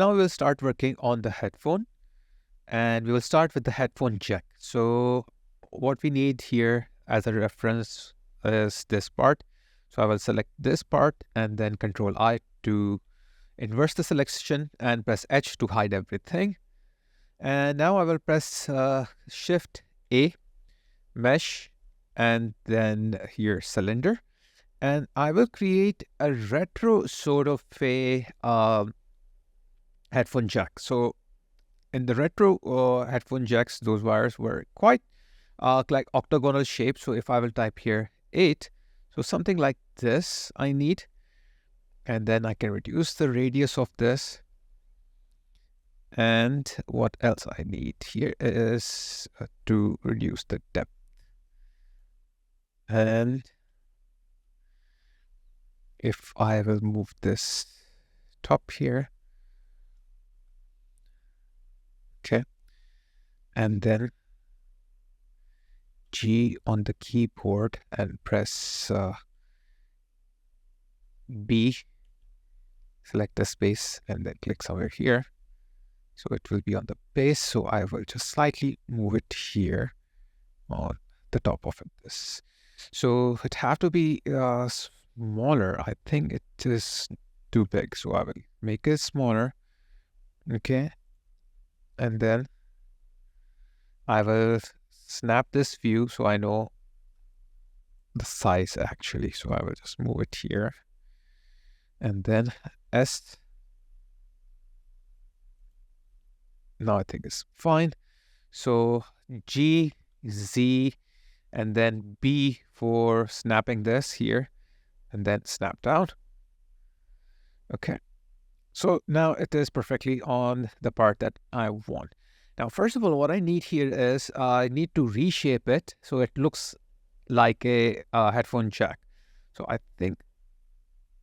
now we'll start working on the headphone, and we will start with the headphone jack. So what we need here as a reference is this part. So I will select this part and then Control I to inverse the selection and press H to hide everything. And now I will press Shift A, mesh, and then here cylinder. And I will create a retro sort of a headphone jack. So in the retro headphone jacks, those wires were quite like octagonal shape. So if I will type here 8, so something like this I need. And then I can reduce the radius of this. And what else I need here is to reduce the depth. And if I will move this top here, okay, and then G on the keyboard and press B, select the space and then click somewhere here. So it will be on the base. So I will just slightly move it here on the top of this. So it have to be smaller. I think it is too big. So I will make it smaller. Okay. And then I will snap this view so I know the size actually. So I will just move it here. And then S. Now I think it's fine. So G, Z, and then B for snapping this here, and then snap down. Okay. So now it is perfectly on the part that I want. Now, first of all, what I need here is I need to reshape it so it looks like a headphone jack. So I think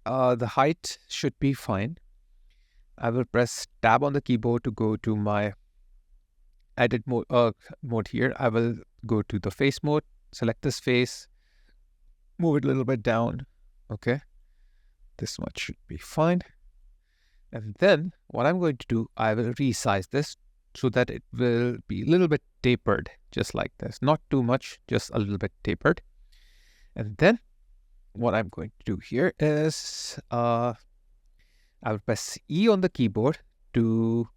the height should be fine. I will press tab on the keyboard to go to my edit mode here. I will go to the face mode, select this face, move it a little bit down. Okay. This much should be fine. And then what I'm going to do, I will resize this so that it will be a little bit tapered, just like this. Not too much, just a little bit tapered. And then what I'm going to do here is I will press E on the keyboard to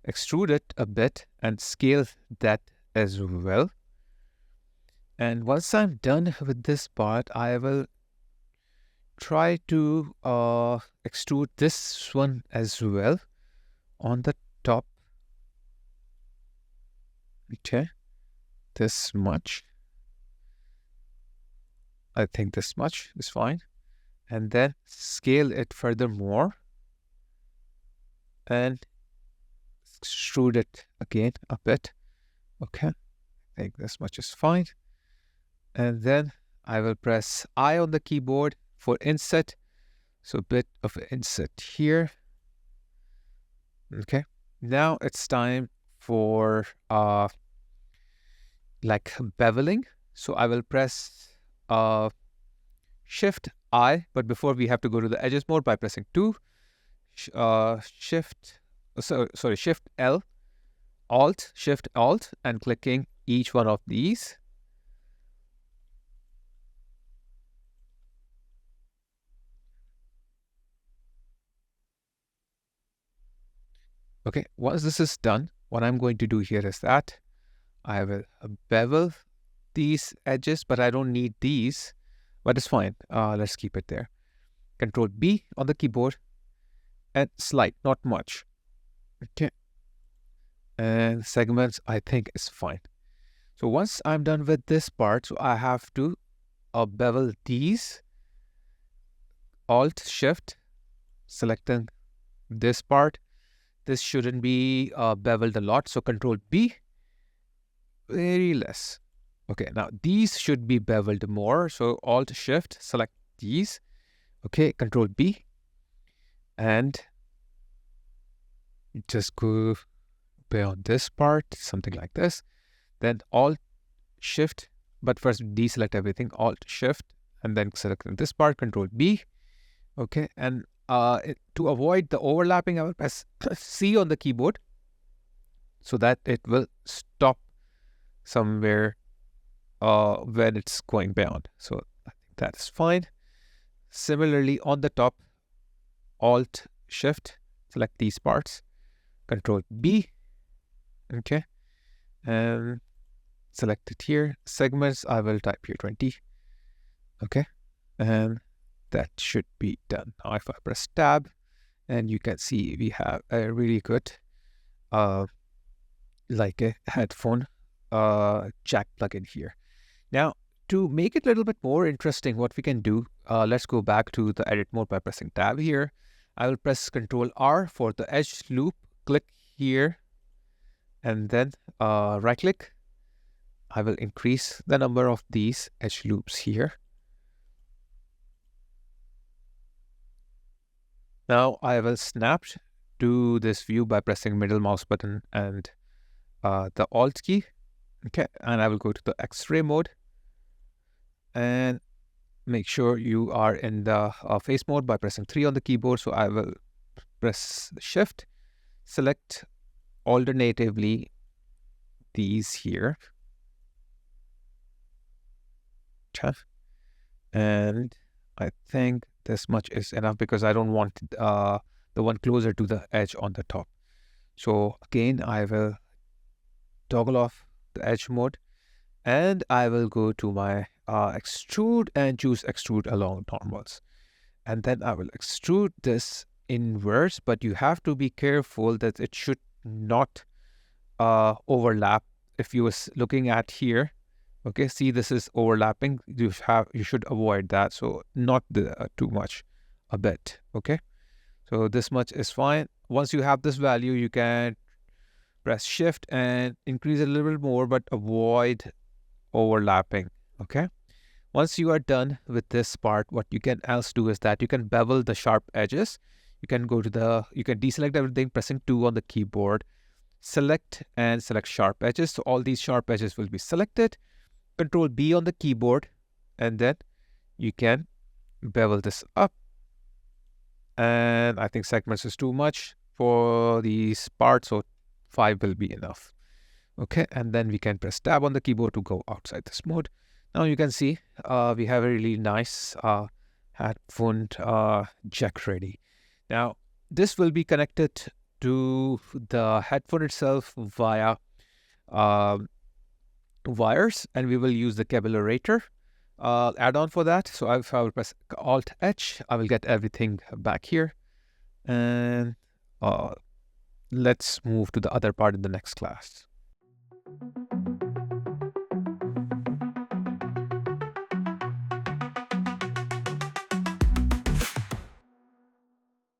extrude it a bit and scale that as well. And once I'm done with this part, I will try to extrude this one as well on the top. Okay, this much. I think this much is fine. And then scale it furthermore and extrude it again a bit. Okay, I think this much is fine. And then I will press I on the keyboard for inset. So a bit of inset here. Okay, now it's time for like beveling. So I will press Shift I, but before we have to go to the edges mode by pressing 2, Shift L, Shift Alt, and clicking each one of these. Okay, once this is done, what I'm going to do here is that I will bevel these edges, but I don't need these, but it's fine. Let's keep it there. Control B on the keyboard and slide, not much. Okay. And segments, I think is fine. So once I'm done with this part, so I have to bevel these, Alt Shift, selecting this part. This shouldn't be beveled a lot. So Control B, very less. Okay, now these should be beveled more. So Alt Shift, select these. Okay, Control B. And just go beyond this part, something like this. Then Alt Shift, but first deselect everything. Alt Shift, and then select this part, Control B. Okay, and to avoid the overlapping, I will press C on the keyboard so that it will stop somewhere when it's going beyond. So I think that's fine. Similarly, on the top, Alt Shift, select these parts, Control B, okay, and select it here. Segments, I will type here 20, okay, and that should be done. Now if I press Tab, and you can see we have a really good like a headphone jack plug-in here. Now, to make it a little bit more interesting, what we can do, let's go back to the edit mode by pressing Tab here. I will press Control R for the edge loop, click here, and then right click. I will increase the number of these edge loops here. Now I will snap to this view by pressing middle mouse button and the Alt key. Okay, and I will go to the X-ray mode and make sure you are in the face mode by pressing 3 on the keyboard. So I will press Shift, select alternatively these here. Okay. And I think this much is enough because I don't want the one closer to the edge on the top. So again, I will toggle off the edge mode and I will go to my extrude and choose extrude along normals. And then I will extrude this inwards, but you have to be careful that it should not overlap. If you was looking at here, okay, see this is overlapping. You should avoid that. So not too much, a bit. Okay, so this much is fine. Once you have this value, you can press Shift and increase it a little bit more, but avoid overlapping. Okay. Once you are done with this part, what you can else do is that you can bevel the sharp edges. You can deselect everything, pressing 2 on the keyboard, select and select sharp edges. So all these sharp edges will be selected. Control B on the keyboard, and then you can bevel this up. And I think segments is too much for these parts, so 5 will be enough. Okay, and then we can press Tab on the keyboard to go outside this mode. Now you can see we have a really nice headphone jack ready. Now this will be connected to the headphone itself via wires, and we will use the cablerator add-on for that. So if I will press Alt H, I will get everything back here. And let's move to the other part in the next class.